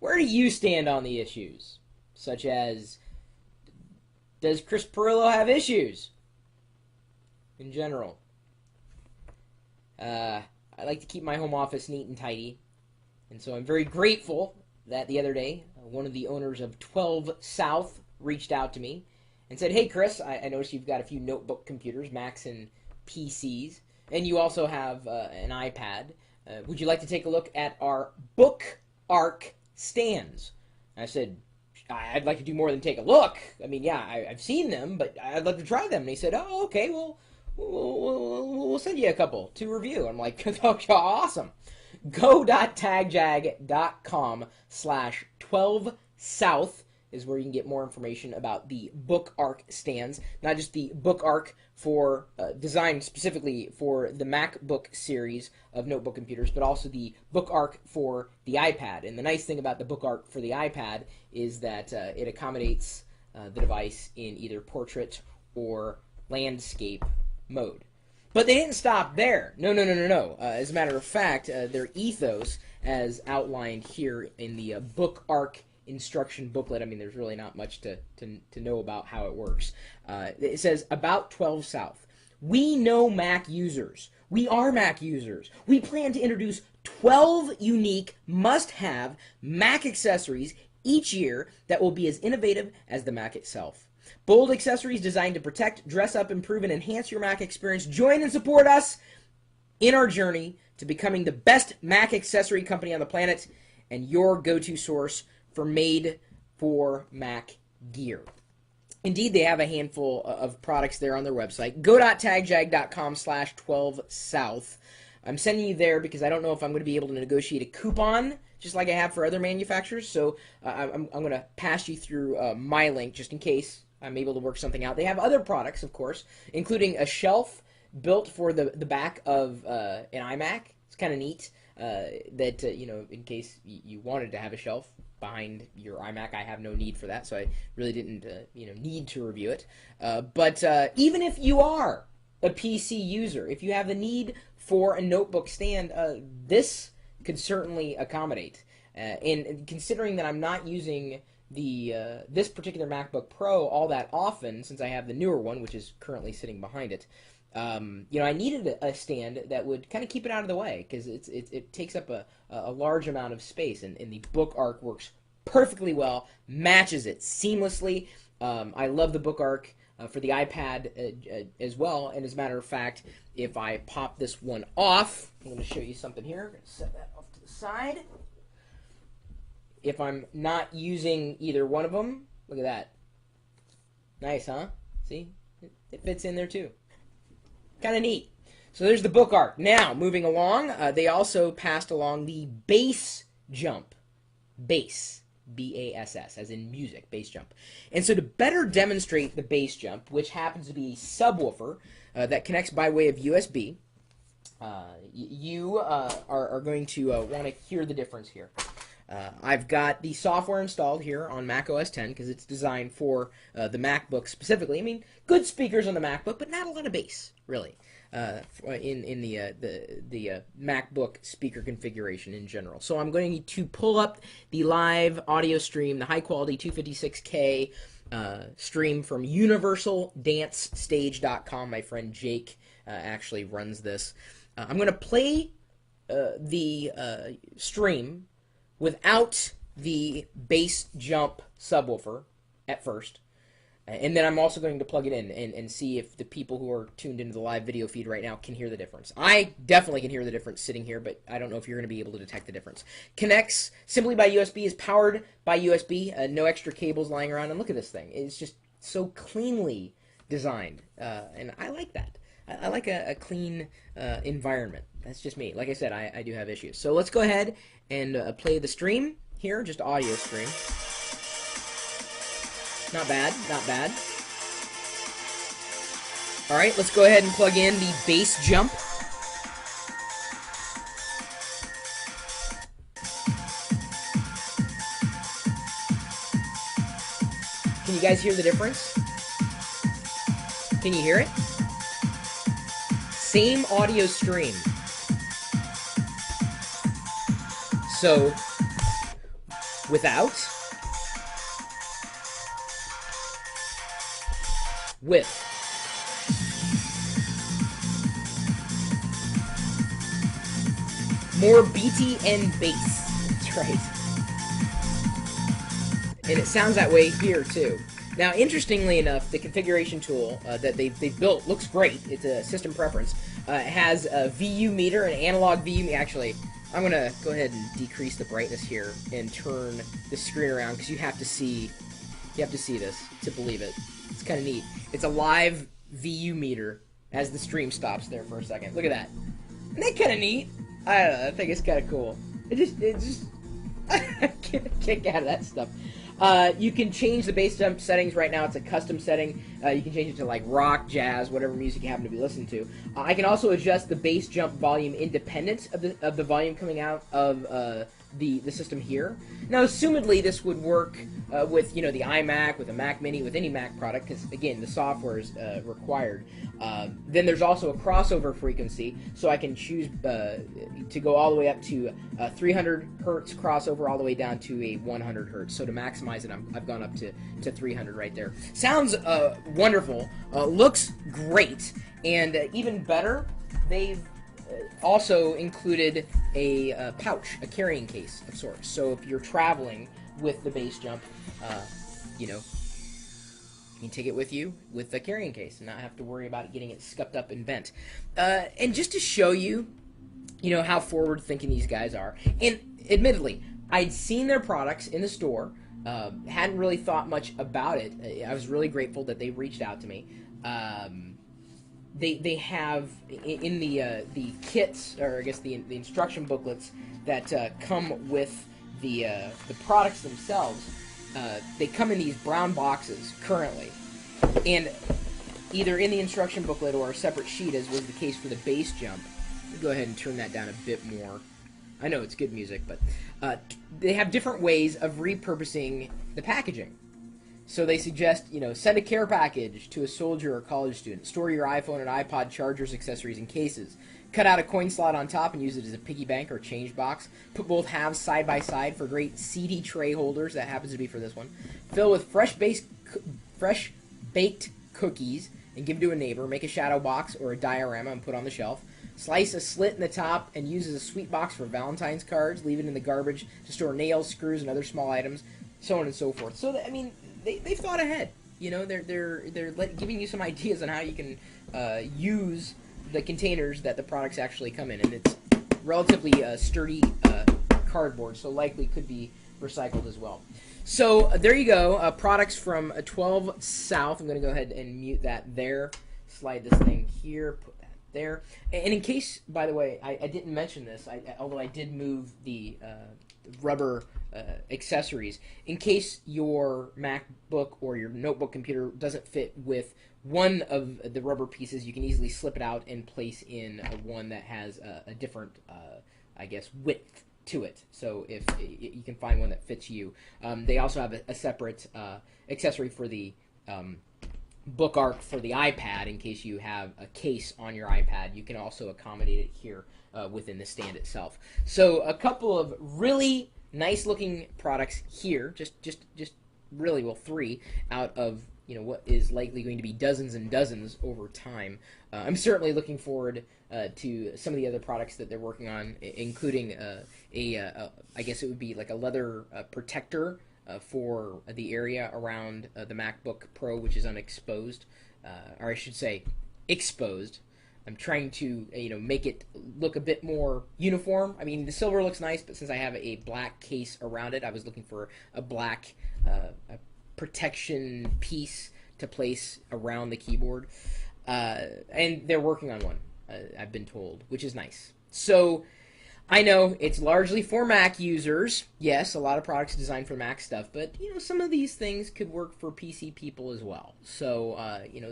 Where do you stand on the issues? Such as, does Chris Pirillo have issues? In general. I like to keep my home office neat and tidy. And so I'm very grateful that the other day, one of the owners of 12 South reached out to me and said, "Hey, Chris, I noticed you've got a few notebook computers, Macs and PCs, and you also have an iPad. Would you like to take a look at our Book Arc stands?" I said, "I'd like to do more than take a look. I mean, yeah, I've seen them, but I'd like to try them." And he said, "Oh, okay, well, we'll send you a couple to review." I'm like, "Awesome." Go.tagjag.com/12south is where you can get more information about the Book Arc stands. Not just the Book Arc for designed specifically for the MacBook series of notebook computers, but also the Book Arc for the iPad. And the nice thing about the Book Arc for the iPad is that it accommodates the device in either portrait or landscape mode. But they didn't stop there. No. As a matter of fact, their ethos, as outlined here in the Book Arc instruction booklet, I mean, there's really not much to know about how it works. It says, about 12 South. We know Mac users. We are Mac users. We plan to introduce 12 unique must-have Mac accessories each year that will be as innovative as the Mac itself. Bold accessories designed to protect, dress up, improve, and enhance your Mac experience. Join and support us in our journey to becoming the best Mac accessory company on the planet and your go-to source for made-for-Mac gear. Indeed, they have a handful of products there on their website. Go.tagjag.com/12south. I'm sending you there because I don't know if I'm going to be able to negotiate a coupon just like I have for other manufacturers. So I'm going to pass you through my link just in case I'm able to work something out. They have other products, of course, including a shelf built for the back of an iMac. It's kind of neat that, in case you wanted to have a shelf behind your iMac. I have no need for that, so I really didn't, need to review it. But even if you are a PC user, if you have the need for a notebook stand, this could certainly accommodate. And considering that I'm not using this particular MacBook Pro all that often, since I have the newer one, which is currently sitting behind it, I needed a stand that would kind of keep it out of the way, because it takes up a large amount of space, and the Book Arc works perfectly well, matches it seamlessly. I love the Book Arc for the iPad as well, and as a matter of fact, if I pop this one off, I'm going to show you something here. I'm going to set that off to the side. If I'm not using either one of them, look at that. Nice, huh? See? It fits in there too. Kind of neat. So there's the Book Arc. Now, moving along, they also passed along the bass jump. Bass. B-A-S-S, as in music, bass jump. And so to better demonstrate the bass jump, which happens to be a subwoofer that connects by way of USB, you are going to want to hear the difference here. I've got the software installed here on Mac OS X because it's designed for the MacBook specifically. I mean, good speakers on the MacBook, but not a lot of bass, really, in the MacBook speaker configuration in general. So I'm going to pull up the live audio stream, the high-quality 256K stream from UniversalDanceStage.com. My friend Jake actually runs this. I'm going to play the stream without the bass jump subwoofer at first. And then I'm also going to plug it in and see if the people who are tuned into the live video feed right now can hear the difference. I definitely can hear the difference sitting here, but I don't know if you're going to be able to detect the difference. Connects simply by USB, is powered by USB, no extra cables lying around. And look at this thing. It's just so cleanly designed, and I like that. I like a clean environment. That's just me. Like I said, I do have issues. So let's go ahead and play the stream here, just audio stream. Not bad, not bad. All right, let's go ahead and plug in the bass jump. Can you guys hear the difference? Can you hear it? Same audio stream. without, with. More BTN bass. That's right. And it sounds that way here too. Now, interestingly enough, the configuration tool that they've built looks great. It's a system preference. It has a VU meter, an analog VU meter. Actually, I'm going to go ahead and decrease the brightness here and turn the screen around because you have to see this to believe it. It's kind of neat. It's a live VU meter as the stream stops there for a second. Look at that. Isn't that kind of neat? I don't know. I think it's kind of cool. It just I get a kick out of that stuff. You can change the bass jump settings. Right now it's a custom setting. You can change it to like rock, jazz, whatever music you happen to be listening to. I can also adjust the bass jump volume independent of the volume coming out of the system here. Now, assumedly, this would work with the iMac, with a Mac Mini, with any Mac product, because again, the software is required. Then there's also a crossover frequency, so I can choose to go all the way up to 300 hertz crossover, all the way down to a 100 hertz. So to maximize it, I've gone up to 300 right there. Sounds wonderful, looks great, and even better, they've also included a pouch, a carrying case of sorts. So if you're traveling with the bass jump, you can take it with you with the carrying case and not have to worry about getting it scuffed up and bent. And just to show you, how forward-thinking these guys are. And admittedly, I'd seen their products in the store, hadn't really thought much about it. I was really grateful that they reached out to me. They have in the kits, or I guess the instruction booklets that come with the products themselves. They come in these brown boxes currently, and either in the instruction booklet or a separate sheet, as was the case for the bass jump. Let me go ahead and turn that down a bit more. I know it's good music, but they have different ways of repurposing the packaging. So they suggest, send a care package to a soldier or college student. Store your iPhone and iPod chargers, accessories, and cases. Cut out a coin slot on top and use it as a piggy bank or change box. Put both halves side by side for great CD tray holders. That happens to be for this one. Fill with fresh baked cookies and give to a neighbor. Make a shadow box or a diorama and put on the shelf. Slice a slit in the top and use as a sweet box for Valentine's cards. Leave it in the garbage to store nails, screws, and other small items, so on and so forth. So, they've thought ahead. They're giving you some ideas on how you can use the containers that the products actually come in, and it's relatively sturdy cardboard, so likely could be recycled as well. So there you go, products from 12 South. I'm going to go ahead and mute that there. Slide this thing here, put that there. And in case, by the way, I didn't mention this, although I did move the rubber accessories, in case your MacBook or your notebook computer doesn't fit with one of the rubber pieces, you can easily slip it out and place in one that has a different, width to it. So if you can find one that fits you. They also have a separate accessory for the book arc for the iPad. In case you have a case on your iPad, you can also accommodate it here within the stand itself. So a couple of really nice looking products here, just really, well, 3 out of what is likely going to be dozens and dozens over time. I'm certainly looking forward to some of the other products that they're working on, including I guess it would be like a leather protector for the area around the MacBook Pro, which is unexposed, or I should say exposed. I'm trying to make it look a bit more uniform. I mean, the silver looks nice, but since I have a black case around it, I was looking for a black protection piece to place around the keyboard, and they're working on one, I've been told, which is nice. So I know it's largely for Mac users. Yes, a lot of products designed for Mac stuff, but some of these things could work for PC people as well. So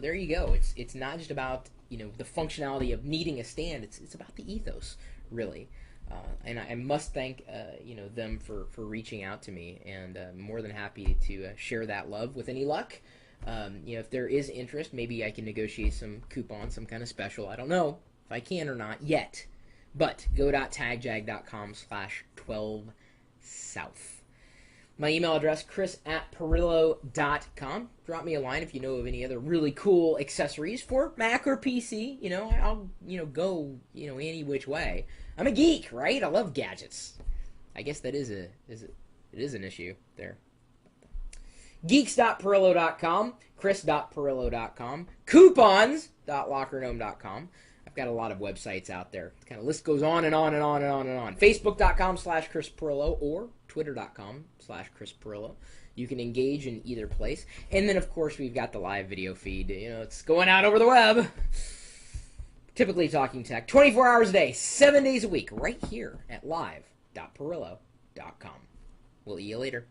there you go. It's not just about the functionality of needing a stand. It's about the ethos, really. And I must thank them for reaching out to me, and I'm more than happy to share that love with any luck. If there is interest, maybe I can negotiate some coupon, some kind of special. I don't know if I can or not yet, but go.tagjag.com/12south. My email address, chris@perillo.com. Drop me a line if you know of any other really cool accessories for Mac or PC. I'll, go, any which way. I'm a geek, right? I love gadgets. I guess that is it is an issue there. Geeks.perillo.com, chris.perillo.com, coupons.lockergnome.com. I've got a lot of websites out there. The kind of list goes on and on and on and on and on. Facebook.com/Chris Perillo or Twitter.com/Chris Perillo. You can engage in either place. And then, of course, we've got the live video feed. It's going out over the web. Typically Talking Tech, 24 hours a day, 7 days a week, right here at live.perillo.com. We'll see you later.